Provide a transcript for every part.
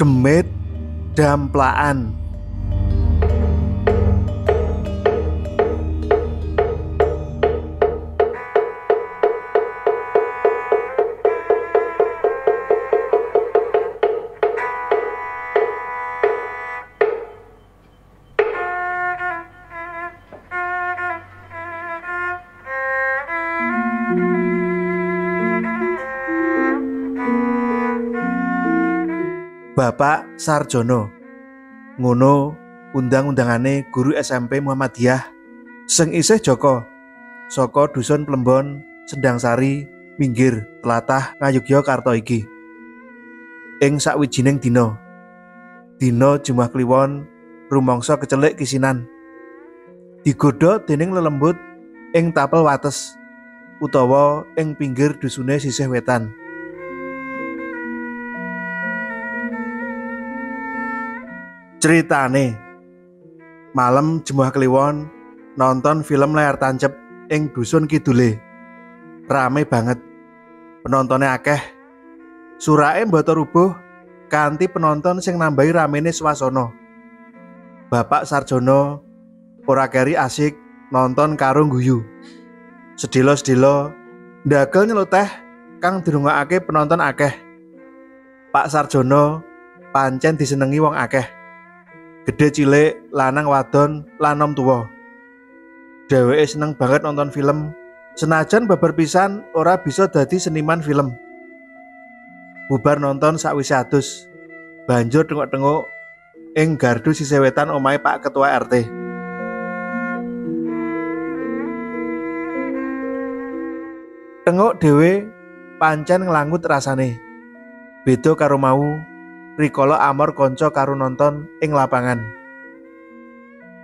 Demit Damplaan. Bapak Sarjono, ngono undang-undangane guru SMP Muhammadiyah sing isih Joko saka dusun Plembon, Sendangsari, Minggir, tlatah Ngayogyakarta iki. Ing sawijining dina Jumat Kliwon rumangsa kecelik kisinan digodha dening lelembut ing tapel wates utawa ing pinggir dusune sisih wetan. Ceritane, malam Jumat Kliwon nonton film layar tancep ing dusun kidule. Rame banget, penontonnya akeh. Surake mbata rubuh kanthi penonton sing nambahi ramene swasana. Bapak Sarjono ora keri asik nonton karo guyu. Sedilo-sedilo ndagel nyeloteh kang dirungokake penonton akeh. Pak Sarjono pancen disenengi wong akeh. Gede cilik, lanang wadon, lan nom tuwa. Dheweke seneng banget nonton film, senajan babar pisan ora bisa dadi seniman film. Bubar nonton sakwise adus, banjur tengok-tengok ing gardu sisih wetan omahe Pak Ketua RT. Tengok dhewe pancen nglangut rasane. Beda karo mau rikala amor kanca karo nonton ing lapangan.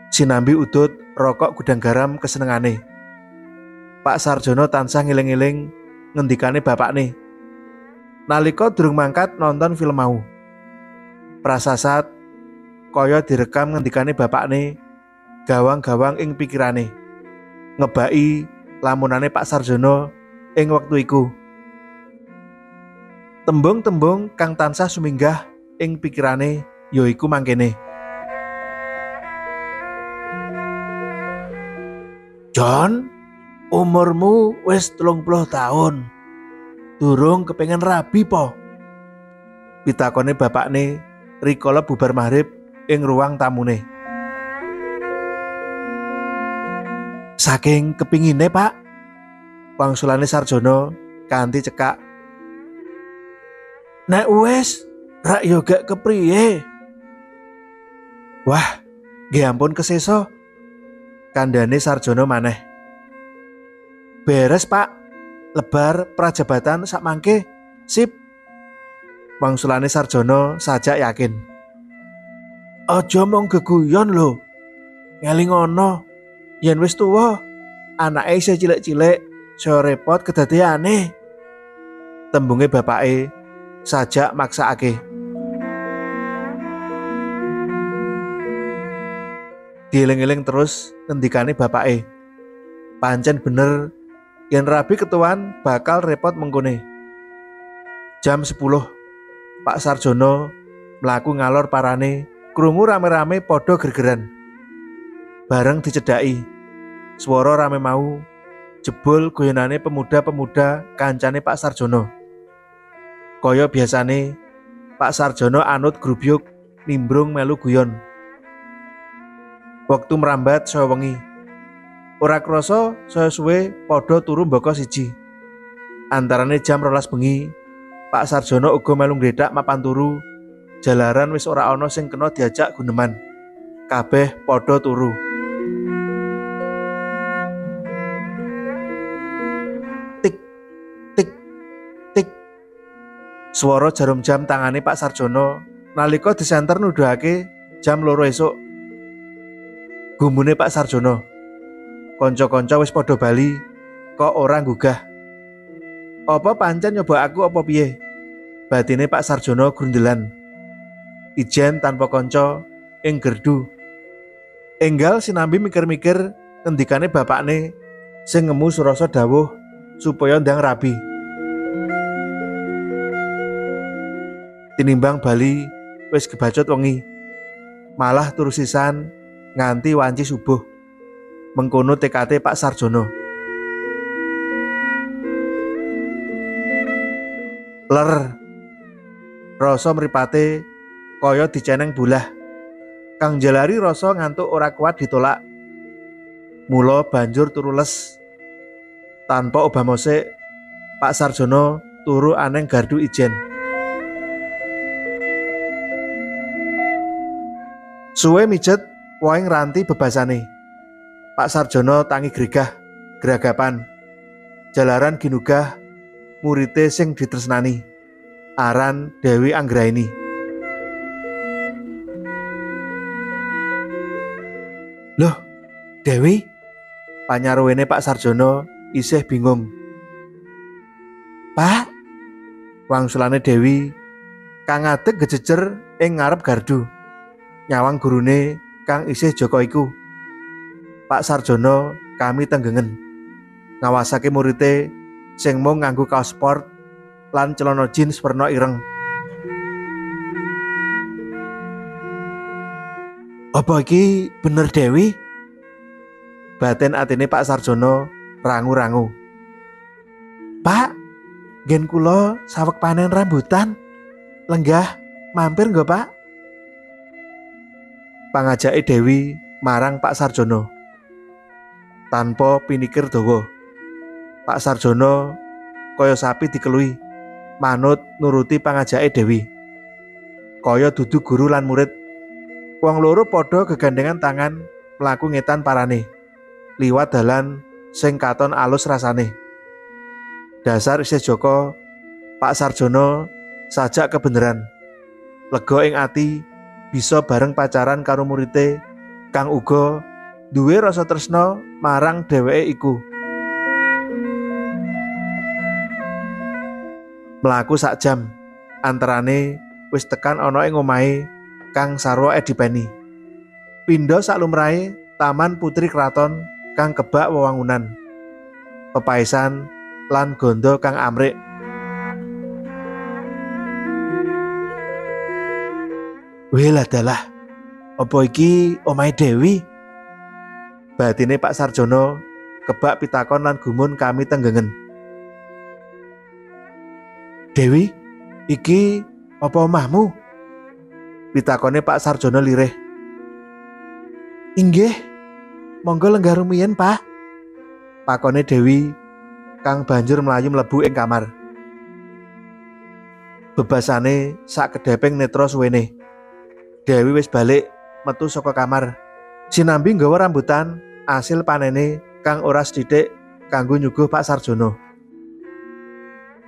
Sinambi udut rokok gudang garam kesenengane. Pak Sarjono tansah ngeling-eling ngendikane bapakne nalika durung mangkat nonton film mau. Prasasat kaya direkam ngendikane bapakne gawang-gawang ing pikirane, ngebaki lamunane Pak Sarjono ing wektu iku. Tembung-tembung kang tansah suminggah ing pikirane yaiku mangkene. John, umurmu wis 30 tahun. Durung kepengen rabi po? Pitakone bapakne rikala bubar maghrib ing ruang tamune. Saking kepingine, Pak, wangsulane Sarjono kanthi cekak. Nek wis rak yo gak kepriye. Wah, nggih ampun keseso. Kandhane Sarjono maneh. Beres, Pak. Lebar prajabatan sak mangke. Sip. Wangsulane Sarjono sajak yakin. Aja mung geguyon lho. Ngelingono yen wis tuwa, anake isih cilik-cilik, saya repot kedadeane. Tembunge bapake sajak maksakake. Dieling-eling terus ngendikane bapake. Pancen bener yen rabi ketuan bakal repot mengkone. Jam 10 Pak Sarjono mlaku ngalor parane, krungu rame-rame padha gregeran. Bareng dicedhaki. Swara rame mau jebul guyonane pemuda-pemuda kancane Pak Sarjono. Kaya biasane Pak Sarjono anut grubyuk nimbrung melu guyon. Waktu merambat saya wengi. Ora krasa saya suwe padha turu mbaka siji. Antarane jam 12 bengi, Pak Sarjono uga melu ngredak mapan turu. Jalaran wis ora ana sing kena diajak guneman. Kabeh padha turu. Tik tik tik. Swara jarum jam tangane Pak Sarjono nalika disenter nuduhake jam 2 esuk. Gumune Pak Sarjono. Kanca-kanca wis padha bali, kok ora nggugah. Apa pancen nyoba aku apa piye? Batine Pak Sarjono grundelan. Ijen tanpa kanca ing gerdu. Enggal sinambi mikir-mikir ngendikane bapakne sing ngemu surasa dawuh supaya ndang rabi. Tinimbang bali wis gebacot wengi. Malah turu sisan nganti wanci subuh. Mengkono TKT Pak Sarjono. Ler. Rasa mripate kaya diceneng bulah. Kang jalari rasa ngantuk ora kuat ditolak. Mula banjur turu les. Tanpa obah mosik, Pak Sarjono turu aneng gardu ijen. Suwe mijet wohing ranti bebasane. Pak Sarjono tangi gregah, geragapan. Jalaran ginugah murite sing ditresnani. Aran Dewi Anggraini. Loh, Dewi? Panyarwene Pak Sarjono isih bingung. Pak, wangsulane Dewi kang ngadeg gejejer ing ngarep gardu. Nyawang gurune kang isih Joko iku. Pak Sarjono kami tenggengen. Ngawasake murite sing mung nganggo kaos sport lan celana jeans werna ireng. Apa iki bener Dewi? Batin atine Pak Sarjono rangu-rangu. Pak, gen kula saweg panen rambutan. Lenggah mampir nggo Pak? Pangajake Dewi marang Pak Sarjono. Tanpa pinikir dawa, Pak Sarjono kaya sapi dikelui, manut nuruti pangajake Dewi. Kaya dudu guru lan murid, wong loro padha gegandengan tangan mlaku ngetan parane, liwat dalan sing katon alus rasane. Dasar isih Joko, Pak Sarjono sajak kebeneran. Lega ing ati bisa bareng pacaran karo murite kang uga duwe rasa tresna marang dheweke iku. Mlaku sak jam, antarane wis tekan ana ing omahe kang sarwa dipeni. Pindha saklumrahe Taman Putri Kraton kang kebak wewangunan. Pepaesan lan gondo kang amrik. Welah dalah, apa iki omahe Dewi? Batine Pak Sarjono kebak pitakon lan gumun kami tenggengen. Dewi, iki apa omahmu? Pitakone Pak Sarjono lirih. Inggih, monggo lenggah rumiyin Pak. Pakone Dewi kang banjur mlayu mlebu ing kamar. Bebasane sak kedheping netra suwene. Dewi wis balik metu saka kamar. Sinambi nggawa rambutan asil panene kang ora sithik kanggo nyuguh Pak Sarjono.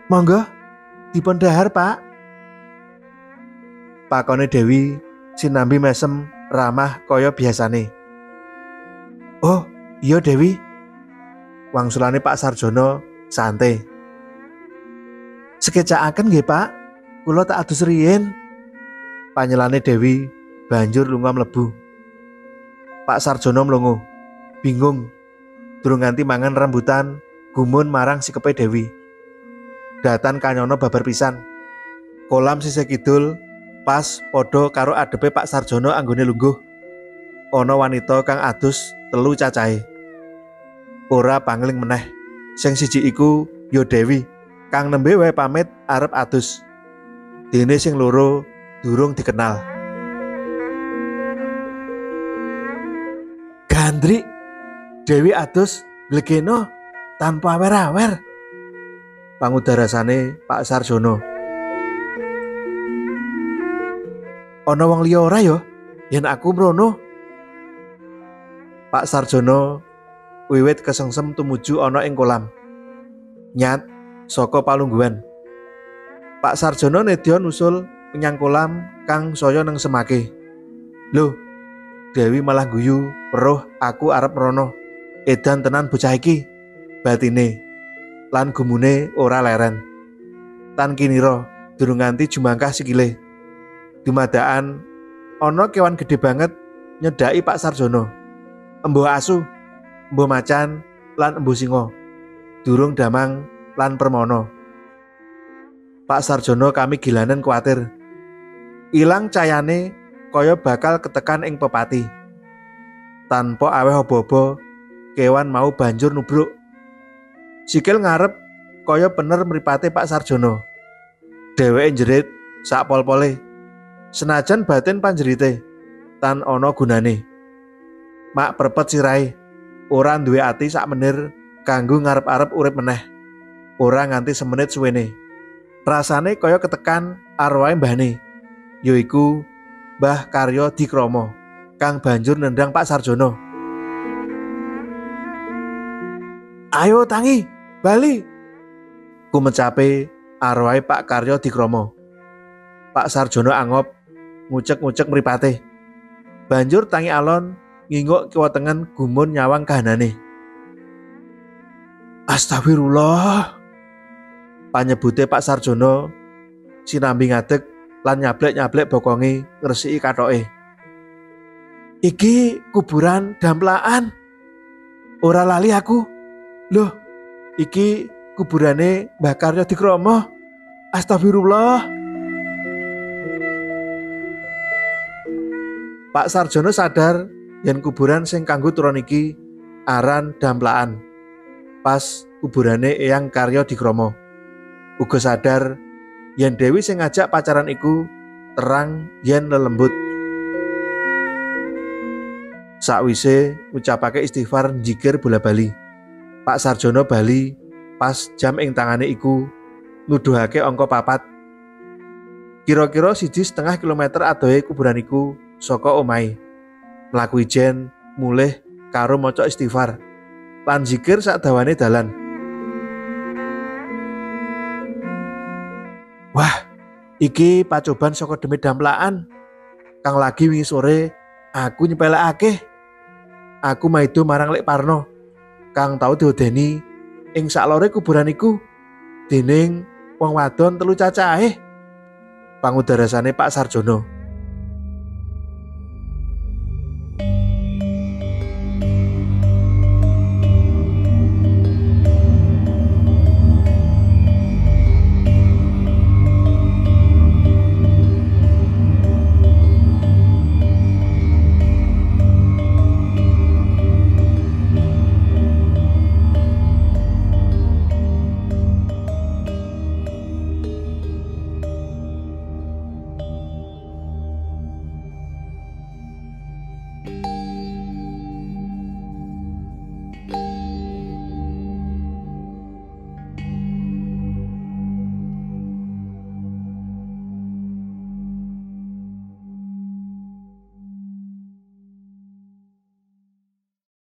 Monggo dipun dhahar Pak. Pakone Dewi sinambi mesem ramah kaya biasane. Oh iya Dewi. Wangsulane Pak Sarjono santai. Sekecakaken nggih Pak, kula tak adus riyin. Panyelane Dewi banjur lunga mlebu. Pak Sarjono mlongo, bingung. Durung nganti mangan rambutan, gumun marang sikepe Dewi. Datan kanyono babar pisan. Kolam sisih kidul pas padha karo adepe Pak Sarjono anggone lungguh. Ana wanita kang adus 3 cacahe. Ora pangling meneh. Sing siji iku ya Dewi, kang nembe wae pamit arep adus. Dene sing loro durung dikenal. Gandri, Dewi adus glegeno tanpa awer-awer. Pangudarasane Pak Sarjono. Ana wong liya ora ya yen aku mrono? Pak Sarjono wiwit kesengsem tumuju ana ing kolam. Nyat saka palungguhan. Pak Sarjono nedya nusul menyang kolam kang saya nang semake. Loh, Dewi malah guyu, "Weruh aku arep mrono. Edan tenan bocah iki," batine. Lan gumune ora leren. Tan kinira durung nganti jumangkah sikile. Dumadakan ana kewan gede banget nyedaki Pak Sarjono. Embuh asu, embuh macan, lan embuh singa. Durung damang lan permono. Pak Sarjono kami gilanen kuatir. Ilang cayane kaya bakal ketekan ing pepati. Tanpa aweh apa-apa, kewan mau banjur nubruk. Sikil ngarep kaya bener mripate Pak Sarjono. Dheweke njerit sak pol-pole. Senajan batin panjerite tan ana gunane. Mak perpet sirahe, ora duwe ati sak menir kanggo ngarep-arep urip meneh. Ora nganti semenit suwene. Rasane kaya ketekan arwahe mbahne, yaiku Mbah Karyo Dikromo, kang banjur nendang Pak Sarjono. "Ayo tangi, bali!" Kumecape arwahe Pak Karyo Dikromo. Pak Sarjono angop, ngucek-ngucek mripate. Banjur tangi alon nginguk kiwa tengen gumun nyawang kahanane. "Astagfirullah," panyebute Pak Sarjono sinambi ngadeg lan nyablek-nyablek bokonge ngresiki kathoke. "Iki kuburan Damplaan. Ora lali aku. Loh, iki kuburane Mbah Karyo Dikromo. Astagfirullah." Pak Sarjono sadar yen kuburan sing kanggo turon iki aran Damplaan. Pas kuburane Eyang Karyo Dikromo. Uga sadar yen Dewi sing ngajak pacaran iku terang yen lelembut. Sakwise ngucapake istighfar njikir bola-bali, Pak Sarjono bali pas jam ing tangane iku nuduhake angka 4. Kira-kira 1,5 kilometer adohe kuburan iku saka omahe. Mlaku ijen mulih karo maca istighfar lan zikir sak dawane dalan. Wah, iki pacoban saka Demit Damplaan kang lagi wingi sore aku nyepelekake. Aku maido marang Lek Parno kang tau diodeni ing saklore kuburan iku dening wong wadon 3 cacahe. Pangudarasane Pak Sarjono.